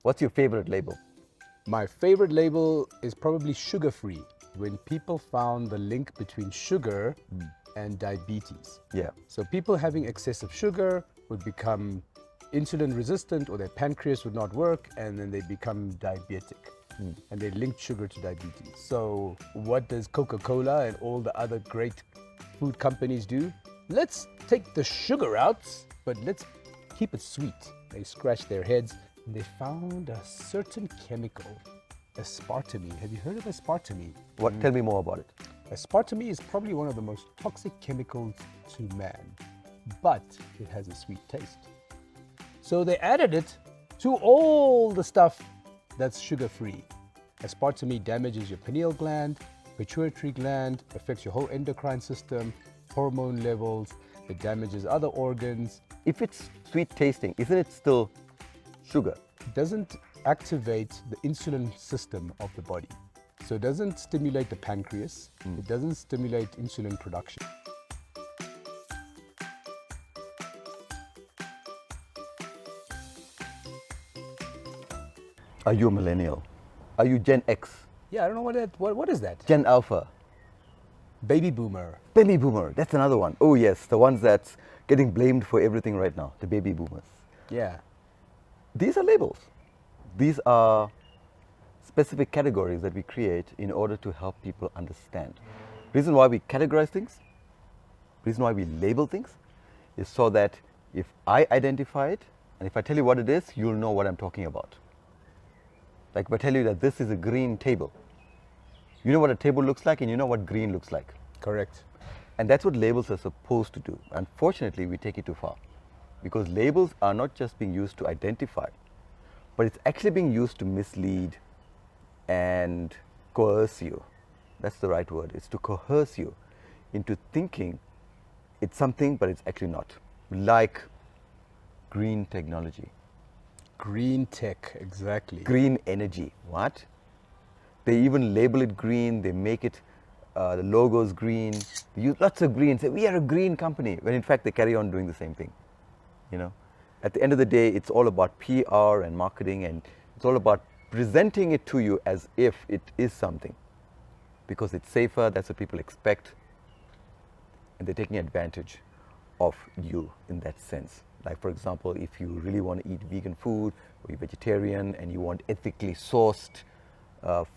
What's your favorite label? My favorite label is probably sugar-free, when people found the link between sugar and diabetes. Yeah. So people having excessive sugar would become insulin resistant, or their pancreas would not work, and then they become diabetic. And they linked sugar to diabetes. So what does Coca-Cola and all the other great food companies do? Let's take the sugar out, but let's keep it sweet. They scratched their heads and they found a certain chemical, aspartame. Have you heard of aspartame? What? Tell me more about it. Aspartame is probably one of the most toxic chemicals to man, but it has a sweet taste. So they added it to all the stuff that's sugar-free. Aspartame damages your pineal gland, pituitary gland, affects your whole endocrine system, hormone levels, it damages other organs. If it's sweet tasting, isn't it still sugar? It doesn't activate the insulin system of the body. So it doesn't stimulate the pancreas, it doesn't stimulate insulin production. Are you a millennial? Are you Gen X? Yeah, I don't know what is that? Gen Alpha? Baby boomer. Baby boomer, that's another one. Oh yes, the ones that's getting blamed for everything right now, the baby boomers. Yeah. These are labels. These are specific categories that we create in order to help people understand. Reason why we categorize things, reason why we label things, is so that if I identify it, and if I tell you what it is, you'll know what I'm talking about. Like if I tell you that this is a green table, you know what a table looks like and you know what green looks like. Correct. And that's what labels are supposed to do. Unfortunately, we take it too far, because labels are not just being used to identify, but it's actually being used to mislead and coerce you. That's the right word. It's to coerce you into thinking it's something, but it's actually not. Like green technology. Green tech, exactly. Green energy. What? They even label it green. They make it, the logo's green. They use lots of green. Say, we are a green company. When in fact, they carry on doing the same thing. You know, at the end of the day, it's all about PR and marketing, and it's all about presenting it to you as if it is something, because it's safer. That's what people expect, and they're taking advantage of you in that sense. Like for example, if you really want to eat vegan food, or you're vegetarian and you want ethically sourced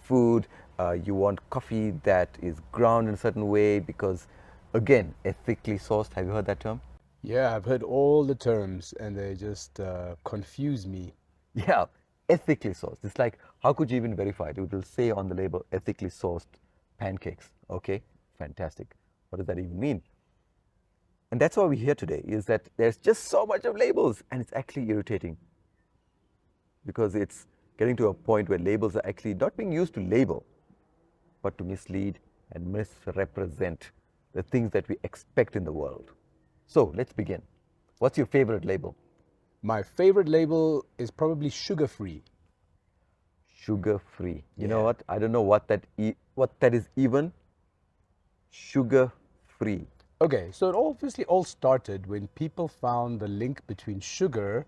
food, you want coffee that is ground in a certain way, because again, ethically sourced. Have you heard that term? Yeah, I've heard all the terms and they just confuse me. Yeah, ethically sourced. It's like, how could you even verify it? It will say on the label, ethically sourced pancakes. Okay, fantastic. What does that even mean? And that's why we're here today, is that there's just so much of labels, and it's actually irritating, because it's getting to a point where labels are actually not being used to label, but to mislead and misrepresent the things that we expect in the world. So let's begin. What's your favorite label? My favorite label is probably sugar-free. Sugar-free. You know Yeah. what? I don't know what that is even. Sugar-free. Okay, so it obviously all started when people found the link between sugar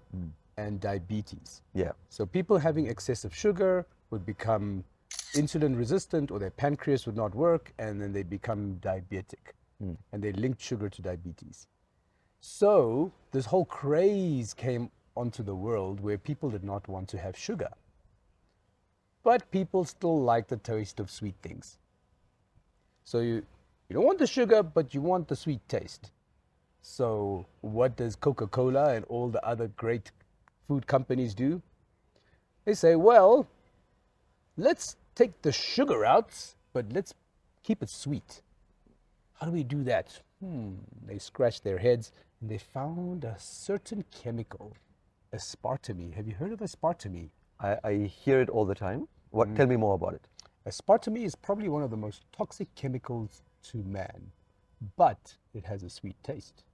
and diabetes. Yeah. So people having excessive sugar would become insulin resistant, or their pancreas would not work, and then they become diabetic. And they linked sugar to diabetes. So this whole craze came onto the world where people did not want to have sugar. But people still like the taste of sweet things. So you don't want the sugar, but you want the sweet taste. So what does Coca-Cola and all the other great food companies do? They say, well, let's take the sugar out, but let's keep it sweet. How do we do that? They scratched their heads and they found a certain chemical, aspartame. Have you heard of aspartame? I hear it all the time. What? Tell me more about it. Aspartame is probably one of the most toxic chemicals to man, but it has a sweet taste.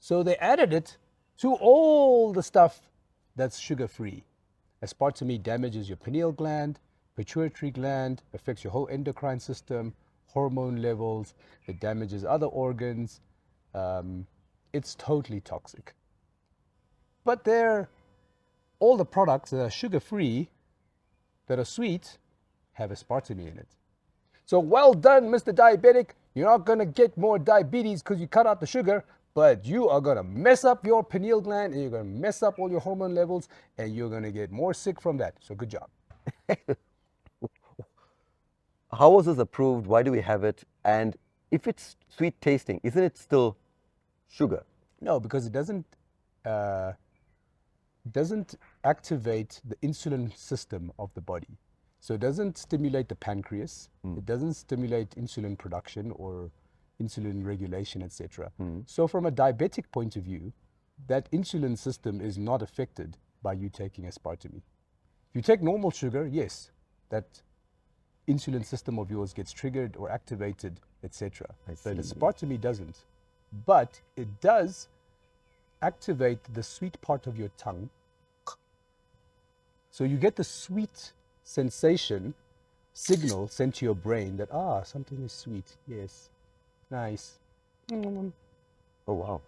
So they added it to all the stuff that's sugar-free. Aspartame damages your pineal gland, pituitary gland, affects your whole endocrine system, hormone levels, it damages other organs. It's totally toxic. But they're all the products that are sugar-free, that are sweet, have aspartame in it. So well done, Mr. Diabetic. You're not going to get more diabetes because you cut out the sugar, but you are going to mess up your pineal gland and you're going to mess up all your hormone levels and you're going to get more sick from that. So good job. How was this approved? Why do we have it? And if it's sweet tasting, isn't it still sugar? No, because it doesn't activate the insulin system of the body. So it doesn't stimulate the pancreas. It doesn't stimulate insulin production or insulin regulation, etc. So from a diabetic point of view, that insulin system is not affected by you taking aspartame. If you take normal sugar, yes, that insulin system of yours gets triggered or activated, etc. But aspartame doesn't. But it does activate the sweet part of your tongue. So you get the sweet sensation signal sent to your brain that, something is sweet. Yes, nice. Oh, wow.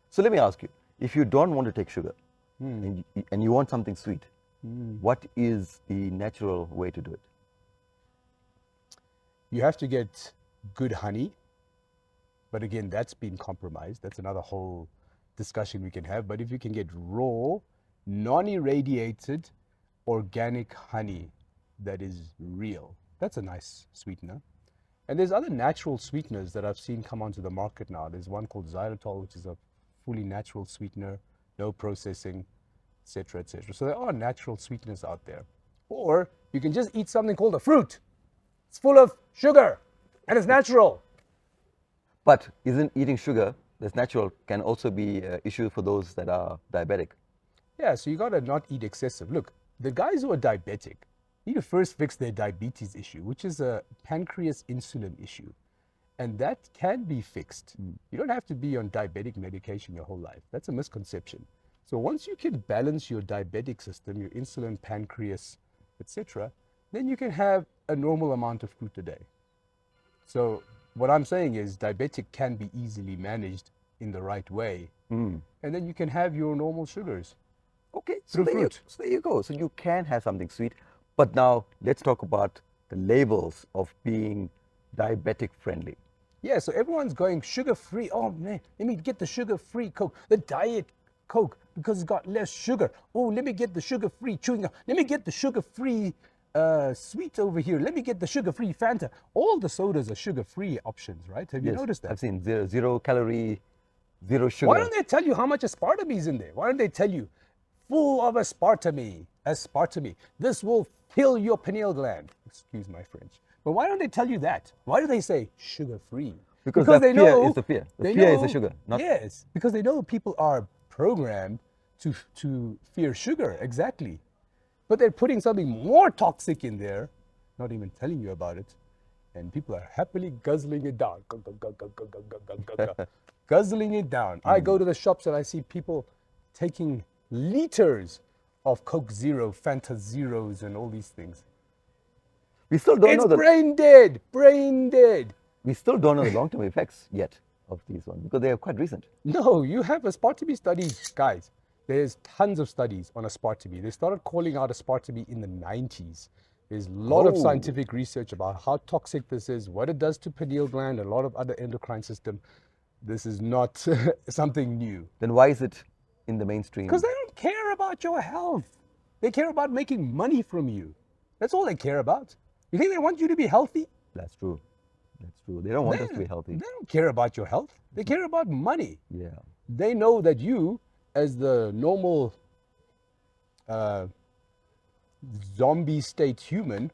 So let me ask you, if you don't want to take sugar and you want something sweet, what is the natural way to do it? You have to get good honey. But again, that's been compromised. That's another whole discussion we can have. But if you can get raw, non-irradiated, organic honey that is real, that's a nice sweetener. And there's other natural sweeteners that I've seen come onto the market now. There's one called xylitol, which is a fully natural sweetener, no processing, etc., etc. So there are natural sweeteners out there. Or you can just eat something called a fruit. It's full of sugar and it's natural. But isn't eating sugar that's natural can also be an issue for those that are diabetic? Yeah, so you got to not eat excessive. Look, the guys who are diabetic need to first fix their diabetes issue, which is a pancreas insulin issue. And that can be fixed. You don't have to be on diabetic medication your whole life. That's a misconception. So once you can balance your diabetic system, your insulin, pancreas, etc., then you can have a normal amount of fruit a day. So what I'm saying is diabetic can be easily managed in the right way. And then you can have your normal sugars. Okay, Through fruit. So there you go. So you can have something sweet. But now let's talk about the labels of being diabetic friendly. Yeah, so everyone's going sugar-free. Oh man, let me get the sugar-free Coke, the diet Coke, because it's got less sugar. Oh, let me get the sugar-free chewing gum. Let me get the sugar-free sweet over here. Let me get the sugar-free Fanta. All the sodas are sugar-free options, right? Have you noticed that? I've seen zero calorie, zero sugar. Why don't they tell you how much aspartame is in there? Why don't they tell you full of aspartame? Aspartame. This will kill your pineal gland. Excuse my French. But why don't they tell you that? Why do they say sugar-free? Because they fear know is the fear. The they fear is know- the sugar. Not Yes, because they know people are programmed to fear sugar, exactly. But they're putting something more toxic in there, not even telling you about it, and people are happily guzzling it down. Guzzling it down. I go to the shops and I see people taking liters of Coke Zero, Fanta Zeros, and all these things. we still don't It's know the brain dead, brain dead. we still don't know the long-term effects yet of these ones because they are quite recent. No, you have aspartame studies, guys. There's tons of studies on aspartame. They started calling out aspartame in the 90s. There's a lot of scientific research about how toxic this is, what it does to pineal gland, a lot of other endocrine system. This is not something new. Then why is it in the mainstream? Because they don't care about your health. They care about making money from you. That's all they care about. You think they want you to be healthy? That's true. That's true. They don't want us to be healthy. They don't care about your health. They care about money. Yeah. They know that you, as the normal zombie state human,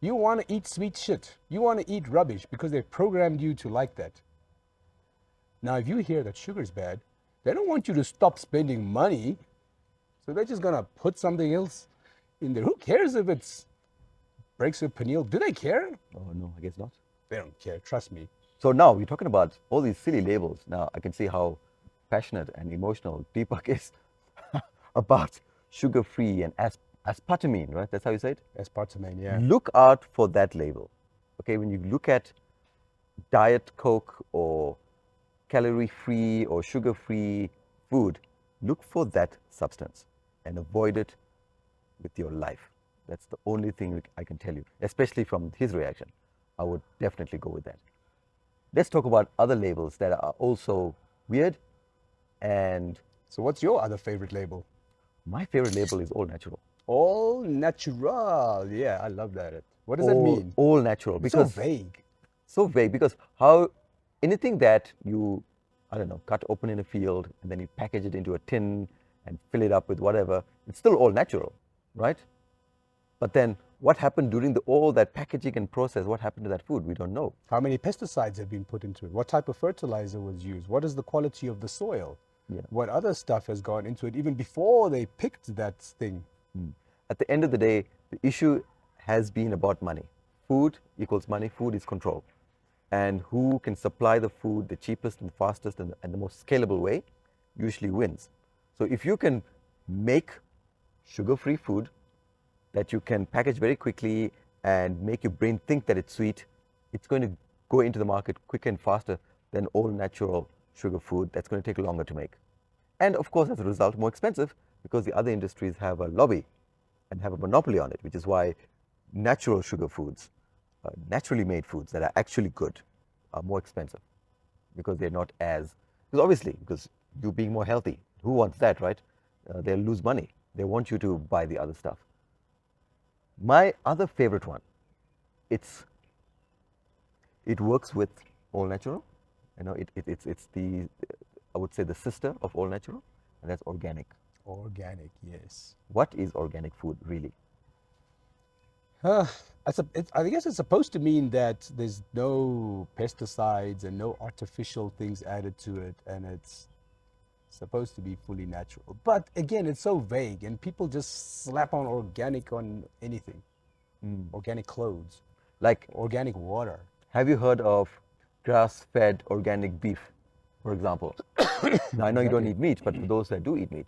you want to eat sweet shit. You want to eat rubbish because they've programmed you to like that. Now, if you hear that sugar's bad, they don't want you to stop spending money. So they're just going to put something else in there. Who cares if it breaks your pineal? Do they care? Oh, no, I guess not. They don't care. Trust me. So now we're talking about all these silly labels. Now I can see how passionate and emotional Deepak is about sugar-free and aspartame, right? That's how you say it? Aspartame, yeah. Look out for that label. Okay, when you look at Diet Coke or calorie-free or sugar-free food, look for that substance and avoid it with your life. That's the only thing I can tell you, especially from his reaction. I would definitely go with that. Let's talk about other labels that are also weird. And So what's your other favorite label? my favorite label is all natural. All natural. Yeah, I love that. What does that mean? All natural. It's so Because vague. so vague, because how anything that you, I don't know, cut open in a field and then you package it into a tin and fill it up with whatever, it's still all natural, right? But then what happened during all that packaging and process? What happened to that food? We don't know. How many pesticides have been put into it? What type of fertilizer was used? What is the quality of the soil? Yeah. What other stuff has gone into it even before they picked that thing? At the end of the day, the issue has been about money. Food equals money. Food is control. And who can supply the food the cheapest and fastest and the most scalable way usually wins. So if you can make sugar-free food that you can package very quickly and make your brain think that it's sweet, it's going to go into the market quicker and faster than all natural sugar food that's going to take longer to make. And of course, as a result, more expensive, because the other industries have a lobby and have a monopoly on it, which is why natural sugar foods, naturally made foods that are actually good, are more expensive, because they're not as, because obviously, because you being more healthy, who wants that, right? They'll lose money. They want you to buy the other stuff. My other favorite one, it works with all natural. You know, it's the, I would say, the sister of all natural, and that's organic. Organic, yes. What is organic food really? I guess it's supposed to mean that there's no pesticides and no artificial things added to it, and it's supposed to be fully natural. But again, it's so vague, and people just slap on organic on anything. Organic clothes, Like, organic water. have you heard of grass-fed organic beef, for example? Now, I know you don't eat meat, but for those that do eat meat,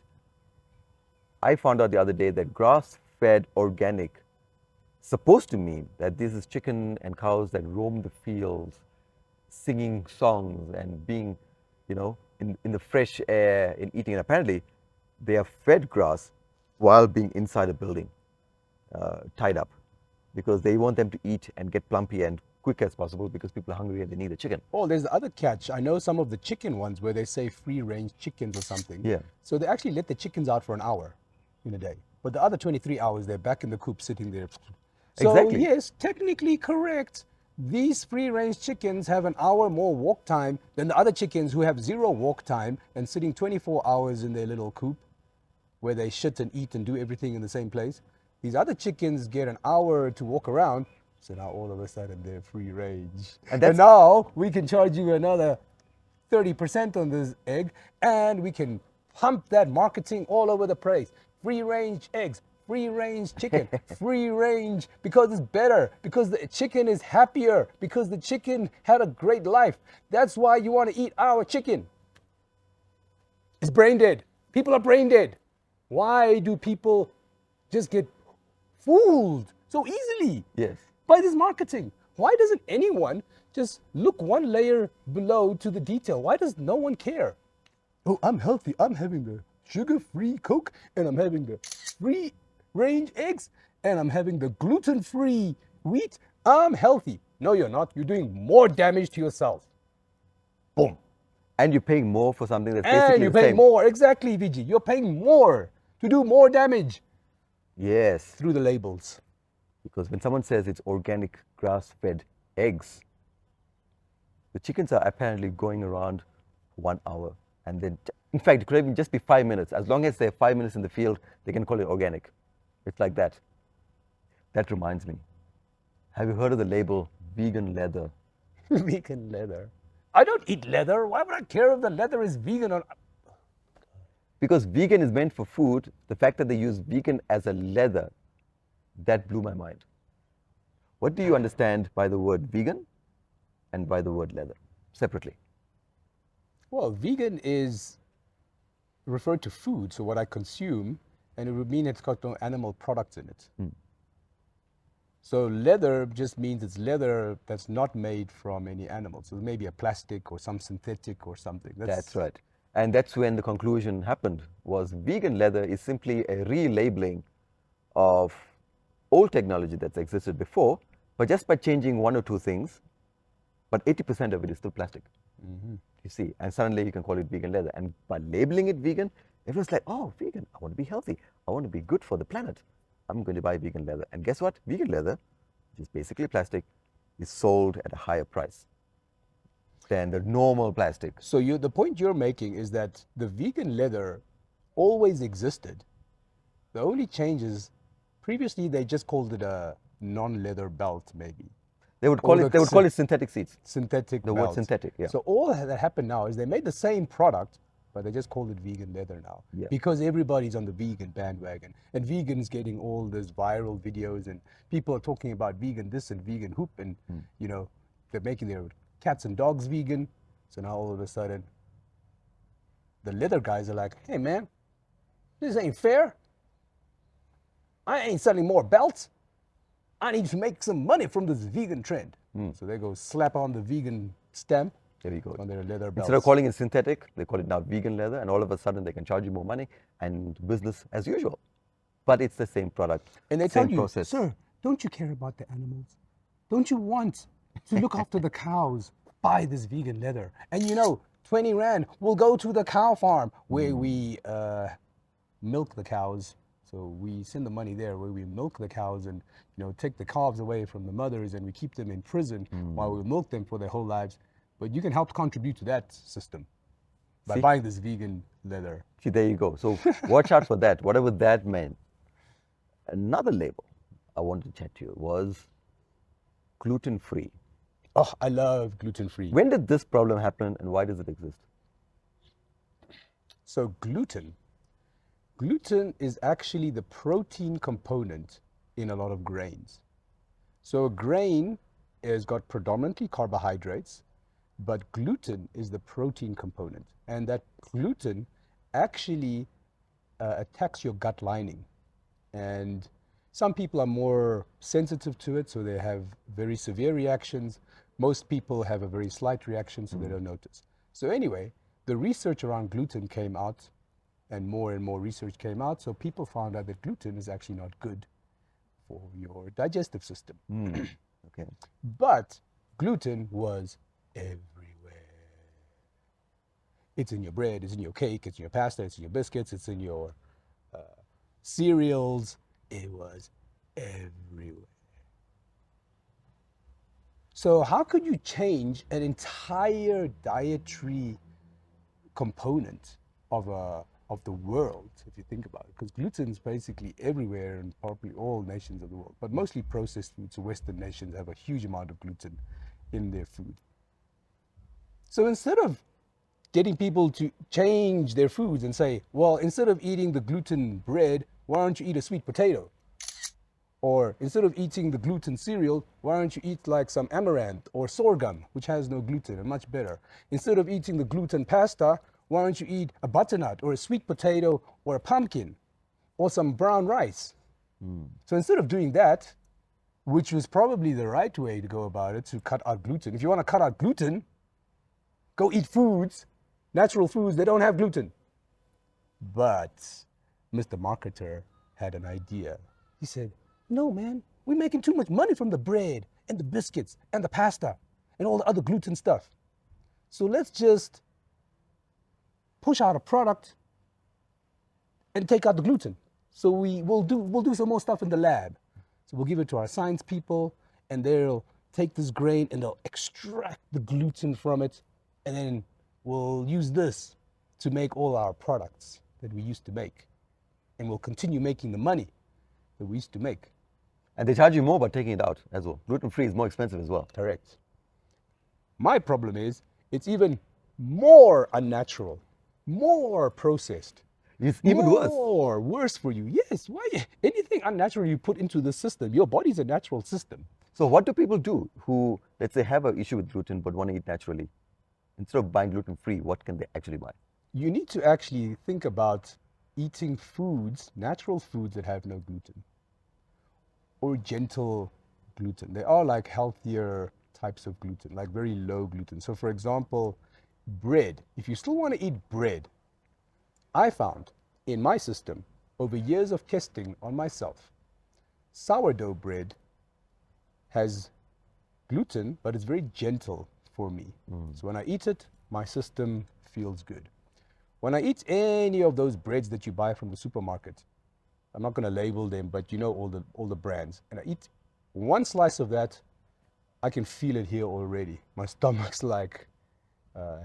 I found out the other day that grass-fed organic supposed to mean that this is chicken and cows that roam the fields, singing songs and being, you know, in the fresh air and eating. And apparently, they are fed grass while being inside a building, tied up, because they want them to eat and get plumpy and quick as possible, because people are hungry and they need the chicken. Oh, there's the other catch. I know some of the chicken ones where they say free-range chickens or something. Yeah. So they actually let the chickens out for an hour in a day. But the other 23 hours, they're back in the coop sitting there. So Exactly. yes, technically correct. These free-range chickens have an hour more walk time than the other chickens who have zero walk time and sitting 24 hours in their little coop where they shit and eat and do everything in the same place. These other chickens get an hour to walk around. So now all of a sudden they're free range. And And now we can charge you another 30% on this egg, and we can pump that marketing all over the place. Free range eggs, free range chicken, free range, because it's better, because the chicken is happier, because the chicken had a great life. That's why you want to eat our chicken. It's brain dead. People are brain dead. Why do people just get fooled so easily? Yes. By this marketing. Why doesn't anyone just look one layer below to the detail? Why does no one care? Oh, I'm healthy. I'm having the sugar-free Coke, and I'm having the free-range eggs, and I'm having the gluten-free wheat. I'm healthy. No, you're not. You're doing more damage to yourself. Boom. And you're paying more for something that's And basically you're the paying same. more. Exactly, VG. You're paying more to do more damage Yes. through the labels. Because when someone says it's organic grass-fed eggs, the chickens are apparently going around 1 hour. And then, in fact, it could even just be 5 minutes. As long as they're 5 minutes in the field, they can call it organic. It's like that. That reminds me. Have you heard of the label vegan leather? Vegan leather. I don't eat leather. Why would I care if the leather is vegan or... Because vegan is meant for food. The fact that they use vegan as a leather, that blew my mind. What do you understand by the word vegan and by the word leather separately? Well, vegan is referred to food, so what I consume, and it would mean it's got no animal products in it. So leather just means it's leather that's not made from any animal. So maybe a plastic or some synthetic or something. That's right. And that's when the conclusion happened, was vegan leather is simply a relabeling of old technology that's existed before, but just by changing one or two things, but 80% of it is still plastic. You see, and suddenly you can call it vegan leather. And by labeling it vegan, everyone's like, oh, vegan, I want to be healthy. I want to be good for the planet. I'm going to buy vegan leather. And guess what? Vegan leather, which is basically plastic, is sold at a higher price than the normal plastic. So the point you're making is that the vegan leather always existed. The only change is previously they just called it a non-leather belt, maybe. They would call it synthetic seeds. Synthetic The belt. word synthetic, yeah. So all that happened now is they made the same product, but they just called it vegan leather now. Yeah. Because everybody's on the vegan bandwagon. And vegans getting all these viral videos, and people are talking about vegan this and vegan hoop, and you know, they're making their cats and dogs vegan. So now all of a sudden, the leather guys are like, hey man, this ain't fair. I ain't selling more belts. I need to make some money from this vegan trend. So they go slap on the vegan stamp There you go. on their leather belts. Instead of calling it synthetic, they call it now vegan leather, and all of a sudden they can charge you more money and business as usual. But it's the same product, And they same tell you, process. sir, don't you care about the animals? Don't you want to look after the cows? Buy this vegan leather. And you know, 20 Rand will go to the cow farm where we milk the cows. So we send the money there where we milk the cows and, you know, take the calves away from the mothers, and we keep them in prison while we milk them for their whole lives. But you can help contribute to that system by See? buying this vegan leather. See, there you go. So watch out for that, whatever that meant. Another label I wanted to chat to you was gluten-free. Oh, I love gluten-free. When did this problem happen and why does it exist? So gluten is actually the protein component in a lot of grains. So a grain has got predominantly carbohydrates, but gluten is the protein component. And that gluten actually attacks your gut lining. And some people are more sensitive to it, so they have very severe reactions. Most people have a very slight reaction, so they don't notice. So anyway, the research around gluten came out, and more research came out. So people found out that gluten is actually not good for your digestive system. Okay. But gluten was everywhere. It's in your bread, it's in your cake, it's in your pasta, it's in your biscuits, it's in your cereals. It was everywhere. So how could you change an entire dietary component of the world, if you think about it? Because gluten is basically everywhere in probably all nations of the world, but mostly processed foods. So Western nations have a huge amount of gluten in their food. So instead of getting people to change their foods and say, well, instead of eating the gluten bread, why don't you eat a sweet potato? Or instead of eating the gluten cereal, why don't you eat like some amaranth or sorghum, which has no gluten and much better? Instead of eating the gluten pasta, why don't you eat a butternut or a sweet potato or a pumpkin or some brown rice? So instead of doing that, which was probably the right way to go about it, to cut out gluten. If you want to cut out gluten, go eat foods, natural foods that don't have gluten. But Mr. Marketer had an idea. He said, no, man, we're making too much money from the bread and the biscuits and the pasta and all the other gluten stuff. So let's just push out a product and take out the gluten. So we'll do some more stuff in the lab. So we'll give it to our science people, and they'll take this grain and they'll extract the gluten from it, and then we'll use this to make all our products that we used to make. And we'll continue making the money that we used to make. And they charge you more by taking it out as well. Gluten-free is more expensive as well. Correct. My problem is it's even more unnatural, more processed. It's even worse. Worse for you. Yes. Why? Anything unnatural you put into the system, your body's a natural system. So what do people do who, let's say, have an issue with gluten but want to eat naturally? Instead of buying gluten-free, what can they actually buy? You need to actually think about eating foods, natural foods that have no gluten, or gentle gluten. They are like healthier types of gluten, like very low gluten. So for example, bread, if you still want to eat bread, I found in my system, over years of testing on myself, sourdough bread has gluten, but it's very gentle for me. So when I eat it, my system feels good. When I eat any of those breads that you buy from the supermarket, I'm not going to label them, but you know all the brands, and I eat one slice of that, I can feel it here already. My stomach's like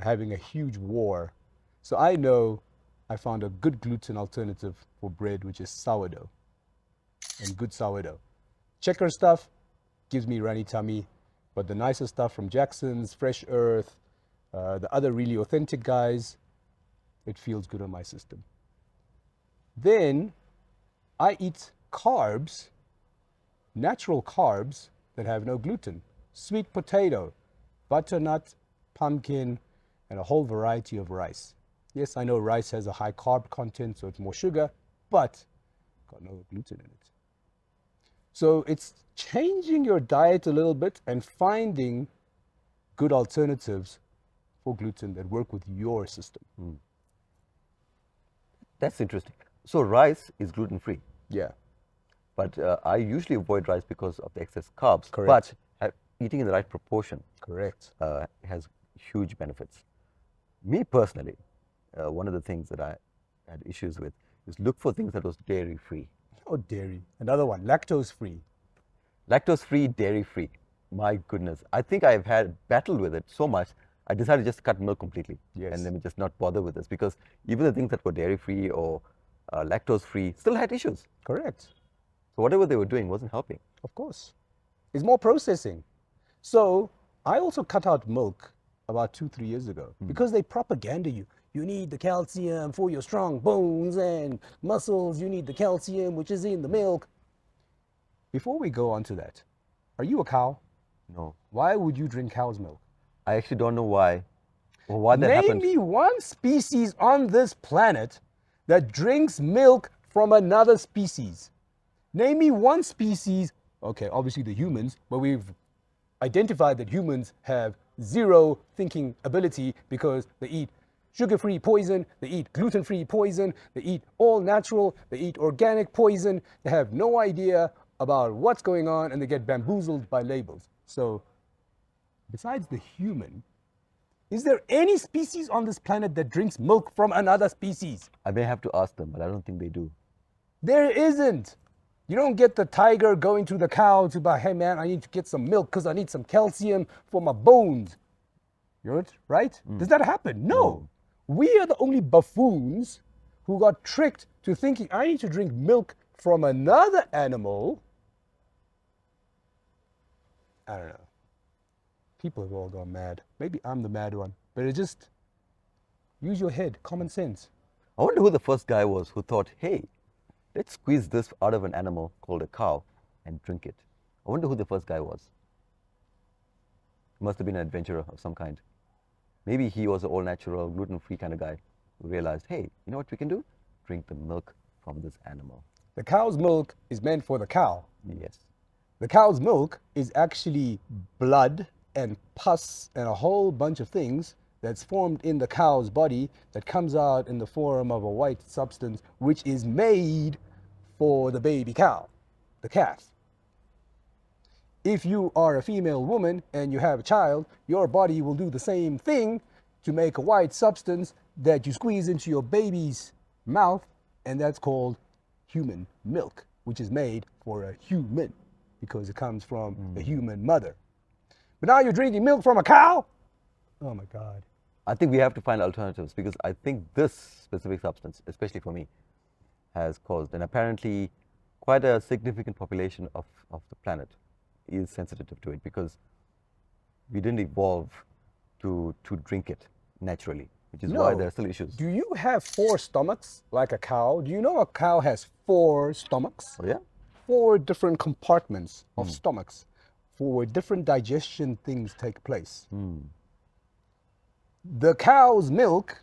having a huge war. So I know I found a good gluten alternative for bread, which is sourdough, and good sourdough. Checker stuff gives me runny tummy, but the nicer stuff from Jackson's, Fresh Earth, the other really authentic guys, it feels good on my system. Then I eat carbs, natural carbs that have no gluten. Sweet potato, butternut, pumpkin, and a whole variety of rice. Yes, I know rice has a high carb content, so it's more sugar, but got no gluten in it. So it's changing your diet a little bit and finding good alternatives for gluten that work with your system. That's interesting. So rice is gluten-free, Yeah, but I usually avoid rice because of the excess carbs. Correct. But eating in the right proportion correct. has huge benefits. Me personally, one of the things that I had issues with is look for things that was dairy-free. Oh, dairy. Another one, lactose-free. Lactose-free, dairy-free. My goodness. I think I've had battled with it so much, I decided just to cut milk completely. Yes. And let me just not bother with this, because even the things that were dairy-free or lactose-free still had issues. Correct. So whatever they were doing wasn't helping. Of course. It's more processing. So I also cut out milk about 2-3 years ago because they propaganda you. You need the calcium for your strong bones and muscles. You need the calcium, which is in the milk. Before we go on to that, are you a cow? No. Why would you drink cow's milk? I actually don't know why or why that Name happened. me one species on this planet that drinks milk from another species. Name me one species, okay, obviously the humans, but we've identified that humans have zero thinking ability because they eat sugar-free poison, they eat gluten-free poison, they eat all natural, they eat organic poison, they have no idea about what's going on, and they get bamboozled by labels. So, besides the human, is there any species on this planet that drinks milk from another species? I may have to ask them, but I don't think they do. There isn't. You don't get the tiger going to the cow to buy, hey man, I need to get some milk because I need some calcium for my bones. You're right? Does that happen? No. We are the only buffoons who got tricked to thinking I need to drink milk from another animal. I don't know. People have all gone mad. Maybe I'm the mad one, but it just, use your head, common sense. I wonder who the first guy was who thought, hey, let's squeeze this out of an animal called a cow and drink it. I wonder who the first guy was. He must have been an adventurer of some kind. Maybe he was an all-natural, gluten-free kind of guy who realized, hey, you know what we can do? Drink the milk from this animal. The cow's milk is meant for the cow. Yes. The cow's milk is actually blood and pus and a whole bunch of things that's formed in the cow's body that comes out in the form of a white substance which is made for the baby cow, the calf. If you are a female woman and you have a child, your body will do the same thing to make a white substance that you squeeze into your baby's mouth, and that's called human milk, which is made for a human because it comes from a human mother. But now you're drinking milk from a cow? Oh my God. I think we have to find alternatives because I think this specific substance, especially for me, has caused, and apparently quite a significant population of the planet is sensitive to it because we didn't evolve to drink it naturally, which is why there are still issues. Do you have 4 stomachs like a cow? Do you know a cow has 4 stomachs? Oh yeah? 4 different compartments of stomachs for different digestion things take place. The cow's milk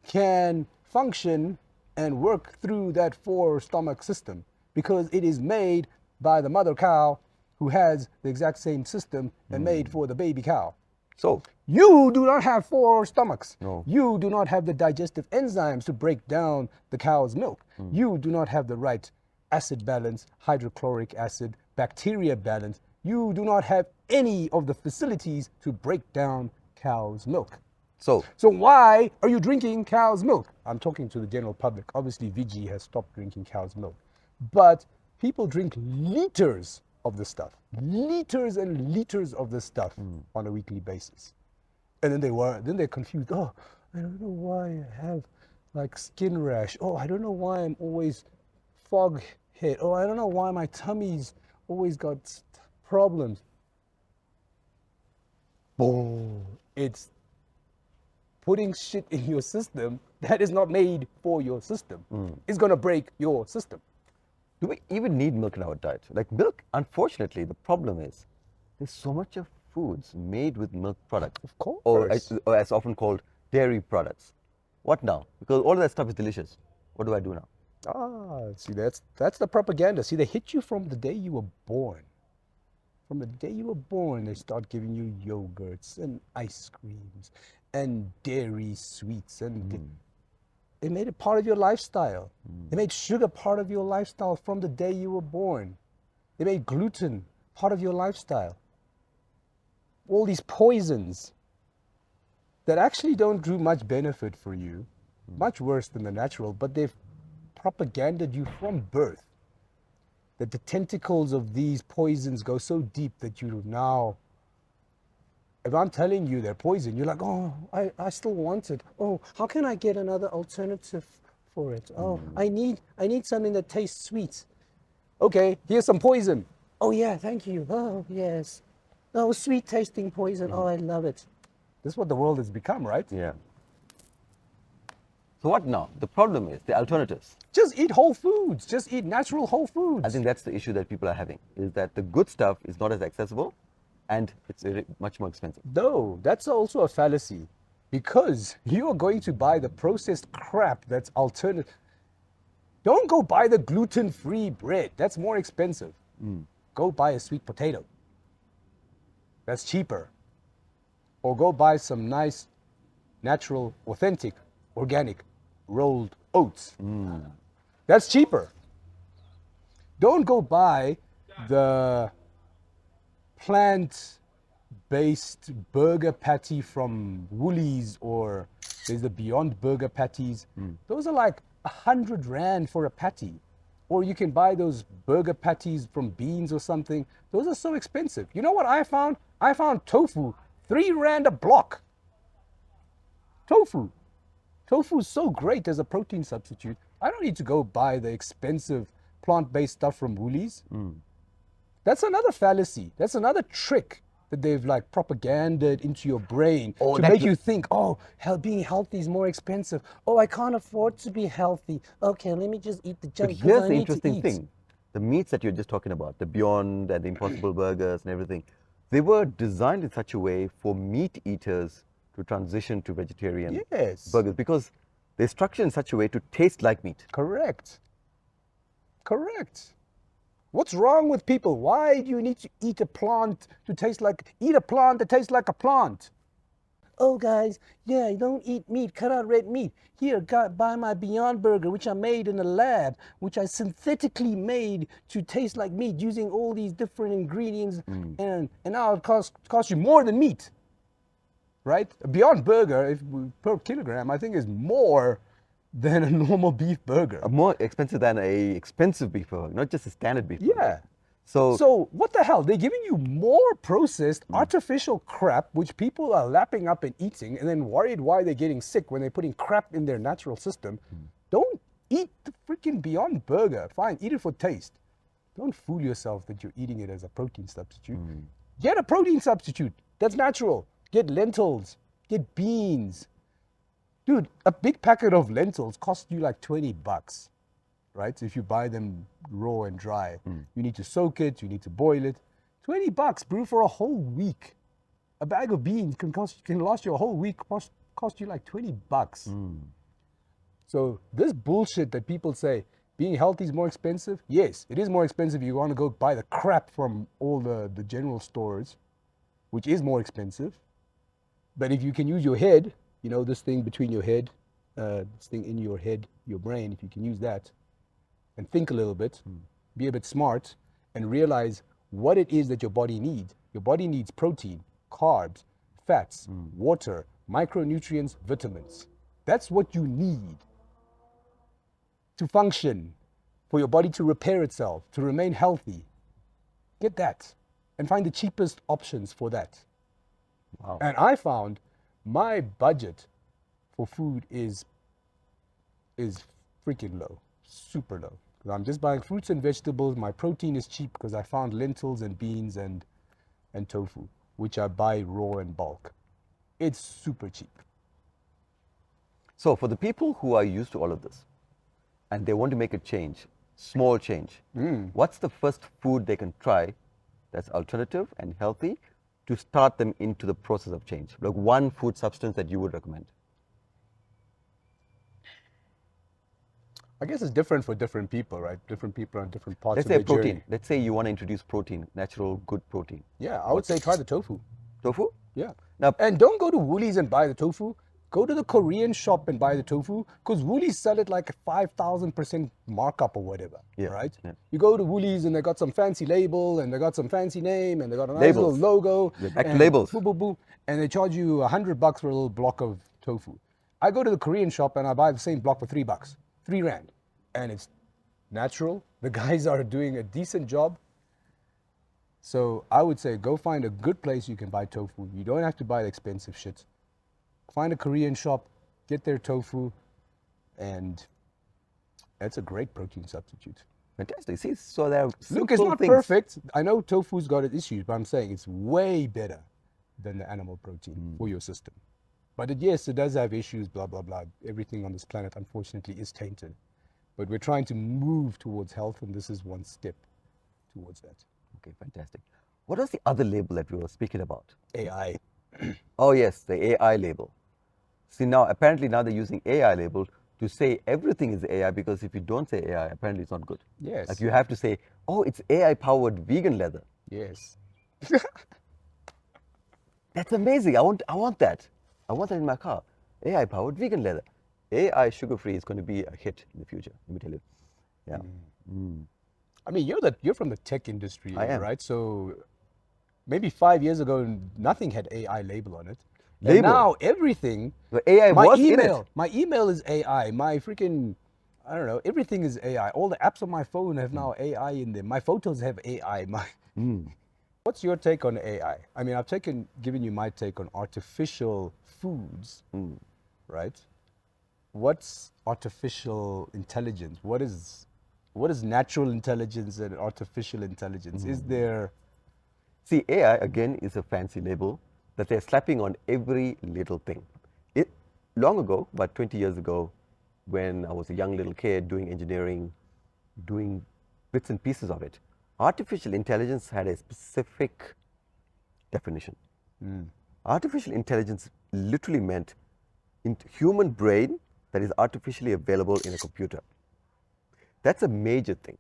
can function and work through that 4 stomach system because it is made by the mother cow who has the exact same system and made for the baby cow. So, You do not have 4 stomachs. No. You do not have the digestive enzymes to break down the cow's milk. You do not have the right acid balance, hydrochloric acid, bacteria balance. You do not have any of the facilities to break down cow's milk. so So why are you drinking cow's milk? I'm talking to the general public. Obviously, VG has stopped drinking cow's milk. But people drink liters of the stuff, liters and liters of the stuff on a weekly basis. And then they're confused. Oh, I don't know why I have like skin rash. Oh, I don't know why I'm always fog head. Oh, I don't know why my tummy's always got problems. Boom. It's putting shit in your system that is not made for your system. It's gonna break your system. do we even need milk in our diet? Like milk, unfortunately, the problem is there's so much of foods made with milk products. Of course. Or as often called dairy products. What now? Because all of that stuff is delicious. What do I do now? See, that's the propaganda. See, they hit you from the day you were born. From the day you were born, they start giving you yogurts and ice creams and dairy sweets, and they made it part of your lifestyle. They made sugar part of your lifestyle from the day you were born. They made gluten part of your lifestyle. All these poisons that actually don't do much benefit for you, much worse than the natural, but they've propaganded you from birth that the tentacles of these poisons go so deep that you now, if I'm telling you they're poison, you're like, oh, I still want it. Oh, how can I get another alternative for it? Oh, I need something that tastes sweet. Okay, here's some poison. Oh yeah, thank you. Oh yes. Oh, sweet tasting poison. Oh, I love it. This is what the world has become, right? Yeah. So what now? The problem is the alternatives. Just eat whole foods. Just eat natural whole foods. I think that's the issue that people are having, is that the good stuff is not as accessible and it's much more expensive. No, that's also a fallacy, because you are going to buy the processed crap that's alternative. Don't go buy the gluten-free bread. That's more expensive. Go buy a sweet potato. That's cheaper. Or go buy some nice, natural, authentic, organic, rolled oats. That's cheaper. Don't go buy the plant-based burger patty from Woolies, or there's the Beyond Burger patties. Those are like 100 Rand for a patty. Or you can buy those burger patties from Beans or something. Those are so expensive. You know what I found? I found tofu, 3 Rand a block. Tofu. Tofu is so great as a protein substitute. I don't need to go buy the expensive plant-based stuff from Woolies. That's another fallacy. That's another trick that they've like propaganded into your brain to make you think, oh, being healthy is more expensive. Oh, I can't afford to be healthy. Okay, let me just eat the junk. But here's the interesting thing. The meats that you're just talking about, the Beyond and the Impossible Burgers and everything, they were designed in such a way for meat eaters to transition to vegetarian burgers, because they're structured in such a way to taste like meat. Correct. Correct. What's wrong with people? Why do you need to eat a plant to taste like, eat a plant that tastes like a plant? Oh guys, yeah, don't eat meat, cut out red meat. Here, buy my Beyond Burger, which I made in a lab, which I synthetically made to taste like meat using all these different ingredients, and now it costs you more than meat, right? A Beyond Burger, per kilogram, I think is more than a normal beef burger. More expensive than a expensive beef burger, not just a standard beef burger. Yeah. So what the hell? They're giving you more processed, artificial crap, which people are lapping up and eating, and then worried why they're getting sick when they're putting crap in their natural system. Don't eat the freaking Beyond Burger. Fine, eat it for taste. Don't fool yourself that you're eating it as a protein substitute. Get a protein substitute that's natural. Get lentils. Get beans. Dude, a big packet of lentils costs you like $20, right? If you buy them raw and dry. You need to soak it, you need to boil it. $20, brew for a whole week. A bag of beans can last you a whole week, cost you like $20. So this bullshit that people say, being healthy is more expensive. Yes, it is more expensive if you want to go buy the crap from all the general stores, which is more expensive. But if you can use your head, you know, this thing between your head, this thing in your head, your brain, if you can use that and think a little bit, be a bit smart, and realize what it is that your body needs. Your body needs protein, carbs, fats, water, micronutrients, vitamins. That's what you need to function, for your body to repair itself, to remain healthy. Get that and find the cheapest options for that. Wow. And I found my budget for food is freaking low, super low. I'm just buying fruits and vegetables. My protein is cheap because I found lentils and beans and tofu, which I buy raw in bulk. It's super cheap. So for the people who are used to all of this and they want to make a change, small change, what's the first food they can try that's alternative and healthy to start them into the process of change? Like one food substance that you would recommend? I guess it's different for different people, right? Different people on different parts Let's of say their protein. journey. Let's say you want to introduce protein, natural, good protein. Yeah, I would say try the tofu. Tofu? Yeah. Now, And don't go to Woolies and buy the tofu. Go to the Korean shop and buy the tofu, because Woolies sell it like a 5,000% markup or whatever. Yeah, Right? yeah. You go to Woolies and they got some fancy label and they got some fancy name and they got a nice little Labels. logo. Yeah, back to and labels. Boo, boo, boo, and they charge you $100 for a little block of tofu. I go to the Korean shop and I buy the same block for $3, 3 rand, and it's natural. The guys are doing a decent job. So I would say go find a good place you can buy tofu. You don't have to buy the expensive shit. Find a Korean shop, get their tofu, and that's a great protein substitute. fantastic. See, so there are Look, it's simple not things. perfect. I know tofu's got its issues, but I'm saying it's way better than the animal protein for your system. But yes, it does have issues, blah, blah, blah. Everything on this planet, unfortunately, is tainted. But we're trying to move towards health, and this is one step towards that. Okay, fantastic. What was the other label that we were speaking about? AI. Oh yes, the AI label. See now, apparently now they're using AI label to say everything is AI, because if you don't say AI, apparently it's not good. Yes. Like you have to say, oh, it's AI powered vegan leather. Yes. That's amazing. I want that. I want that in my car. AI powered vegan leather. AI sugar free is going to be a hit in the future. Let me tell you. Yeah. I mean, you're from the tech industry, I am. right? So maybe 5 years ago, nothing had AI label on it. And Label? now everything. The AI my was in email, it. my email is AI. My freaking, I don't know, everything is AI. All the apps on my phone have now AI in them. My photos have AI. What's your take on AI? I mean, given you my take on artificial foods, right? What's artificial intelligence? What is natural intelligence and artificial intelligence? Is there? See, AI again is a fancy label that they're slapping on every little thing. Long ago, about 20 years ago, when I was a young little kid doing engineering, doing bits and pieces of it, artificial intelligence had a specific definition. Artificial intelligence literally meant human brain that is artificially available in a computer. That's a major thing.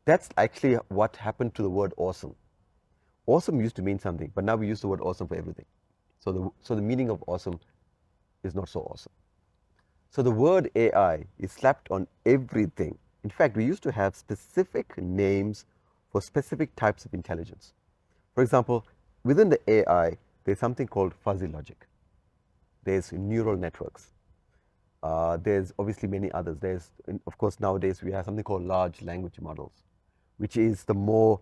That's actually what happened to the word awesome. Awesome used to mean something, but now we use the word awesome for everything. So the meaning of awesome is not so awesome. So the word AI is slapped on everything. In fact, we used to have specific names for specific types of intelligence. For example, within the AI, there's something called fuzzy logic. There's neural networks. There's obviously many others. Of course, nowadays we have something called large language models, which is the more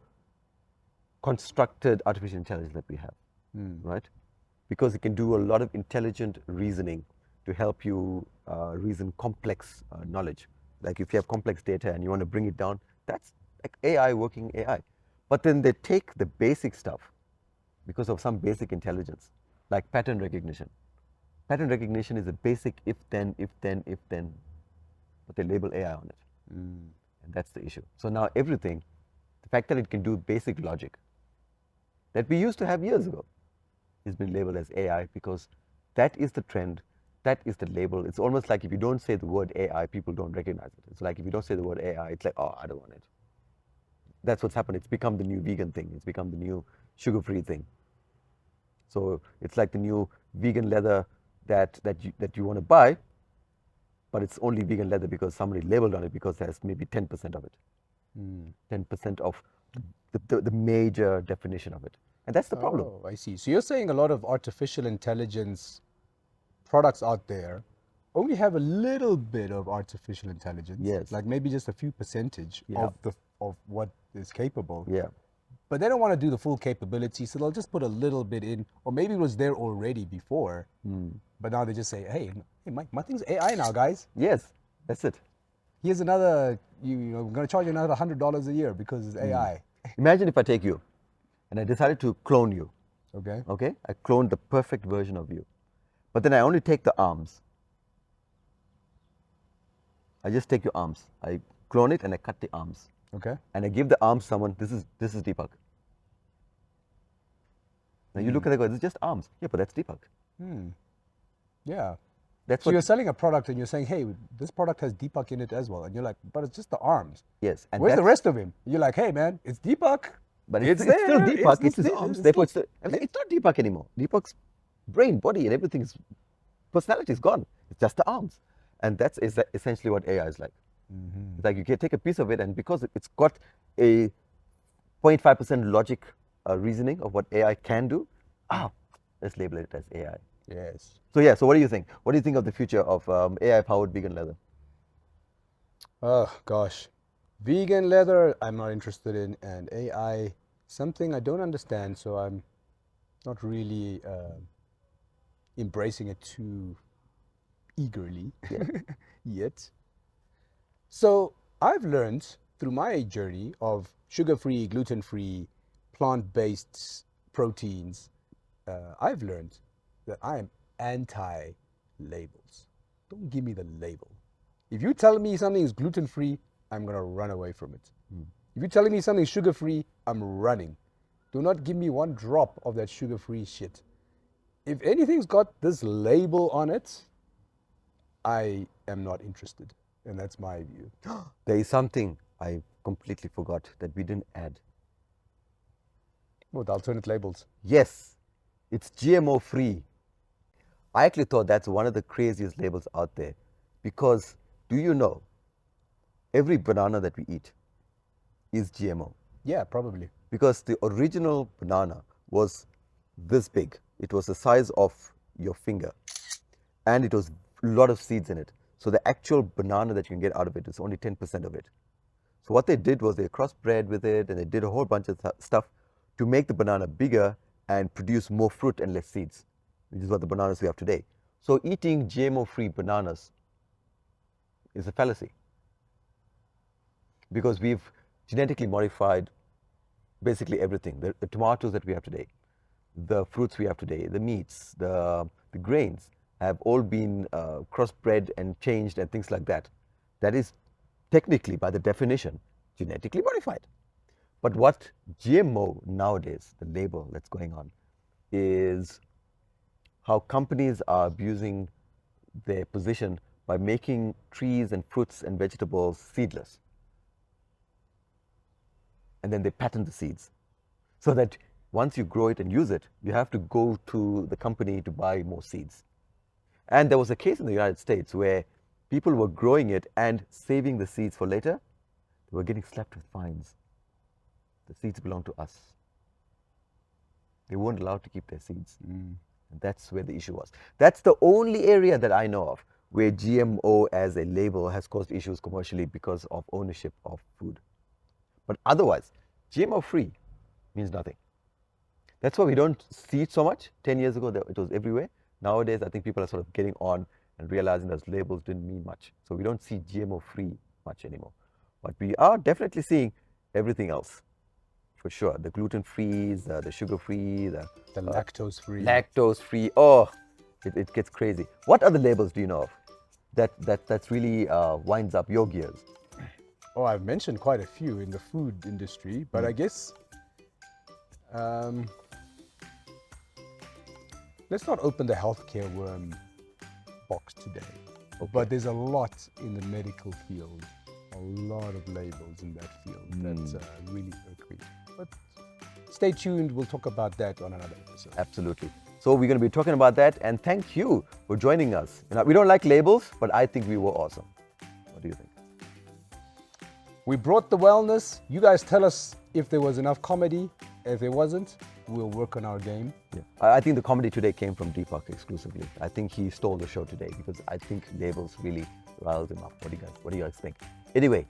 constructed artificial intelligence that we have, right? Because it can do a lot of intelligent reasoning to help you reason complex knowledge. Like if you have complex data and you want to bring it down, that's like AI working AI. But then they take the basic stuff because of some basic intelligence, like pattern recognition. Pattern recognition is a basic if then, but they label AI on it. And that's the issue. So now everything, the fact that it can do basic logic that we used to have years ago, has been labeled as AI because that is the trend, that is the label. It's almost like if you don't say the word AI, people don't recognize it. It's like if you don't say the word AI, it's like, oh, I don't want it. That's what's happened. It's become the new vegan thing. It's become the new sugar-free thing. So it's like the new vegan leather that you want to buy, but it's only vegan leather because somebody labeled on it because there's maybe 10% of it. 10% of the major definition of it. And that's the problem. Oh, I see. So you're saying a lot of artificial intelligence products out there only have a little bit of artificial intelligence. Yes. Like maybe just a few percentage Yeah. of what is capable. Yeah. But they don't want to do the full capability, so they'll just put a little bit in, or maybe it was there already before, but now they just say, hey, my thing's AI now, guys. Yes, that's it. Here's another, I'm going to charge you another $100 a year because it's AI. Imagine if I take you and I decided to clone you. Okay. Okay? I cloned the perfect version of you. But then I only take the arms. I just take your arms. I clone it and I cut the arms. Okay. And I give the arms someone, this is Deepak. Now you look at it and go, this is just arms. Yeah, but that's Deepak. Yeah. That's So what, you're selling a product and you're saying, hey, this product has Deepak in it as well. And you're like, but it's just the arms. yes. And Where's the that's- rest of him? You're like, hey, man, it's Deepak. But It's it's still there. Deepak. It's his there. arms. It's Therefore, still- it's not Deepak anymore. Deepak's brain, body, and everything is personality is gone. It's just the arms, and that's essentially what AI is like. It's like you can take a piece of it, and because it's got a 0.5% logic reasoning of what AI can do, let's label it as AI. Yes. So yeah. So what do you think? What do you think of the future of AI-powered vegan leather? Oh, gosh. Vegan leather, I'm not interested in, and AI, something I don't understand, so I'm not really embracing it too eagerly yet. So I've learned through my journey of sugar-free, gluten-free, plant-based proteins, I've learned that I am anti-labels. Don't give me the label. If you tell me something is gluten-free, I'm going to run away from it. If you're telling me something sugar-free, I'm running. Do not give me one drop of that sugar-free shit. If anything's got this label on it, I am not interested. And that's my view. There is something I completely forgot that we didn't add. What, alternate labels? Yes, it's GMO free. I actually thought that's one of the craziest labels out there because do you know every banana that we eat is GMO? Yeah, probably. Because the original banana was this big. It was the size of your finger and it was a lot of seeds in it. So the actual banana that you can get out of it is only 10% of it. So what they did was they crossbred with it and they did a whole bunch of stuff to make the banana bigger and produce more fruit and less seeds, which is what the bananas we have today. So eating GMO-free bananas is a fallacy because we've genetically modified basically everything. The tomatoes that we have today, the fruits we have today, the meats, the grains have all been crossbred and changed and things like that. That is technically, by the definition, genetically modified. But what GMO nowadays, the label that's going on, is how companies are abusing their position by making trees and fruits and vegetables seedless. And then they patent the seeds. So that once you grow it and use it, you have to go to the company to buy more seeds. And there was a case in the United States where people were growing it and saving the seeds for later. They were getting slapped with fines. The seeds belong to us. They weren't allowed to keep their seeds. And that's where the issue was. That's the only area that I know of where GMO as a label has caused issues commercially because of ownership of food. But otherwise, GMO-free means nothing. That's why we don't see it so much. 10 years ago, it was everywhere. Nowadays, I think people are sort of getting on and realizing those labels didn't mean much. So we don't see GMO-free much anymore. But we are definitely seeing everything else, for sure. The gluten-frees, the sugar-free, the lactose-free. Lactose-free. Oh, it gets crazy. What other labels do you know of that's really winds up your gears? Oh, I've mentioned quite a few in the food industry, but I guess let's not open the healthcare worm box today. Okay. But there's a lot in the medical field, a lot of labels in that field that really irk me. But stay tuned, we'll talk about that on another episode. Absolutely. So we're going to be talking about that. And thank you for joining us. You know, we don't like labels, but I think we were awesome. What do you think? We brought the wellness. You guys tell us if there was enough comedy. If there wasn't, we'll work on our game. Yeah. I think the comedy today came from Deepak exclusively. I think he stole the show today because I think labels really riled him up. What do you guys think? Anyway,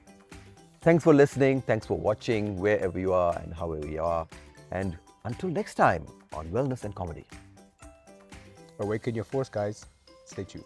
thanks for listening. Thanks for watching wherever you are and however you are. And until next time on Wellness and Comedy. Awaken your force, guys. Stay tuned.